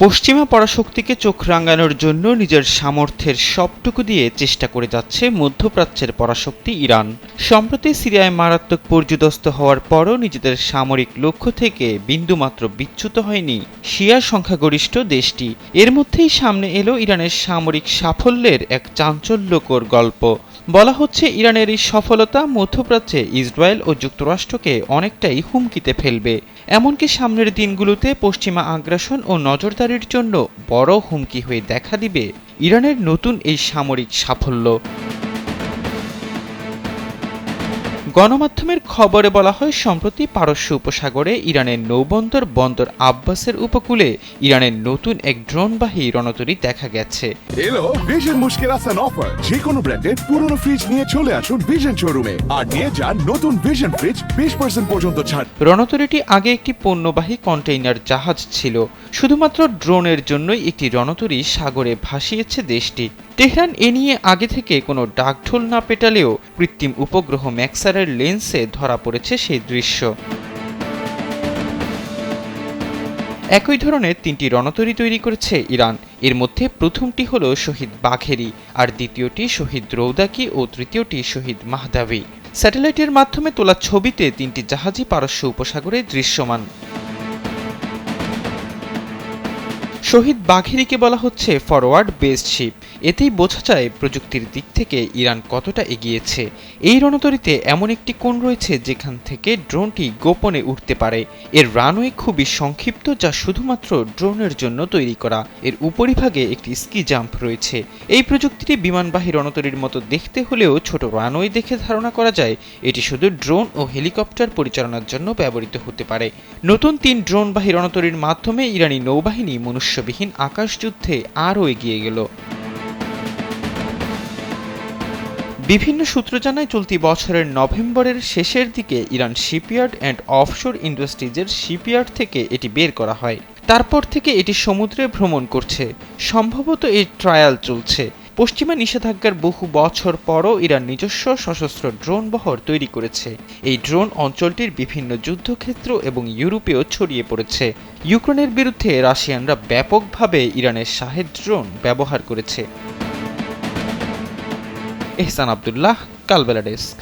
পশ্চিমা পরাশক্তিকে চোখ রাঙানোর জন্য নিজের সামর্থ্যের সবটুকু দিয়ে চেষ্টা করে যাচ্ছে মধ্যপ্রাচ্যের পরাশক্তি ইরান। সম্প্রতি সিরিয়ায় মারাত্মক পর্যুদস্ত হওয়ার পরও নিজেদের সামরিক লক্ষ্য থেকে বিন্দুমাত্র বিচ্যুত হয়নি শিয়া সংখ্যাগরিষ্ঠ দেশটি। এর মধ্যেই সামনে এলো ইরানের সামরিক সাফল্যের এক চাঞ্চল্যকর গল্প। বলা হচ্ছে ইরানের এই সফলতা মধ্যপ্রাচ্যে ইসরায়েল ও যুক্তরাষ্ট্রকে অনেকটাই হুমকিতে ফেলবে। এমনকি সামনের দিনগুলোতে পশ্চিমা আগ্রাসন ও নজরদারির জন্য বড় হুমকি হয়ে দেখা দিবে ইরানের নতুন এই সামরিক সাফল্য। গণমাধ্যমের খবরে বলা হয়, সম্প্রতি পারস্য উপসাগরে ইরানের নৌবন্দর বন্দর আব্বাসের উপকূলে ইরানের নতুন এক ড্রোনবাহী রণতরী দেখা গেছে। এলো ভিশন মুশকিল আসান অফার। যে কোনো ব্র্যান্ডের পুরনো ফ্রিজ নিয়ে চলে আসুন ভিশন শোরুমে আর নিয়ে যান নতুন ভিশন ফ্রিজ 20% পর্যন্ত ছাড়। রণতরীটি আগে একটি পণ্যবাহী কন্টেইনার জাহাজ ছিল। শুধুমাত্র ড্রোনের জন্যই একটি রণতরী সাগরে ভাসিয়েছে দেশটি। তেহরান এ নিয়ে আগে থেকে কোনো ডাকঢোল না পেটালেও কৃত্রিম উপগ্রহ ম্যাক্সারের লেন্সে ধরা পড়েছে সেই দৃশ্য। একই ধরনের 3টি রণতরী তৈরি করেছে ইরান। এর মধ্যে প্রথমটি হল শহীদ বাঘেরি, আর দ্বিতীয়টি শহীদ রৌদাকি ও তৃতীয়টি শহীদ মাহদাভি। স্যাটেলাইটের মাধ্যমে তোলা ছবিতে 3টি জাহাজই পারস্য উপসাগরে দৃশ্যমান। শহীদ বাঘেরিকে বলা হচ্ছে ফরওয়ার্ড বেসড শিপ। এতেই বোঝা যায় প্রযুক্তির দিক থেকে ইরান কতটা এগিয়েছে। এই রণতরীতে এমন একটি কোণ রয়েছে যেখান থেকে ড্রোনটি গোপনে উঠতে পারে। এর রানওয়ে খুবই সংক্ষিপ্ত, যা শুধুমাত্র ড্রোনের জন্য তৈরি করা। এর উপরিভাগে একটি স্কি জাম্প রয়েছে। এই প্রযুক্তিটি বিমানবাহী রণতরীর মতো দেখতে হলেও ছোট রানওয়ে দেখে ধারণা করা যায় এটি শুধু ড্রোন ও হেলিকপ্টার পরিচালনার জন্য ব্যবহৃত হতে পারে। নতুন 3 ড্রোনবাহী রণতরীর মাধ্যমে ইরানি নৌবাহিনী মনুষ্যবিহীন আকাশযুদ্ধে আরও এগিয়ে গেল। বিভিন্ন সূত্র জানায়, চলতি বছরের নভেম্বরের শেষের দিকে ইরান শিপইয়ার্ড অ্যান্ড অফশোর ইন্ডাস্ট্রিজের শিপইয়ার্ড থেকে এটি বের করা হয়। তারপর থেকে এটি সমুদ্রে ভ্রমণ করছে। সম্ভবত এর ট্রায়াল চলছে। পশ্চিমা নিষেধাজ্ঞার বহু বছর পরও ইরান নিজস্ব সশস্ত্র ড্রোন বহর তৈরি করেছে। এই ড্রোন অঞ্চলটির বিভিন্ন যুদ্ধক্ষেত্র এবং ইউরোপেও ছড়িয়ে পড়েছে। ইউক্রেনের বিরুদ্ধে রাশিয়ানরা ব্যাপকভাবে ইরানের শাহেদ ড্রোন ব্যবহার করেছে। এহসান আব্দুল্লাহ, কালবেলা ডেস্ক।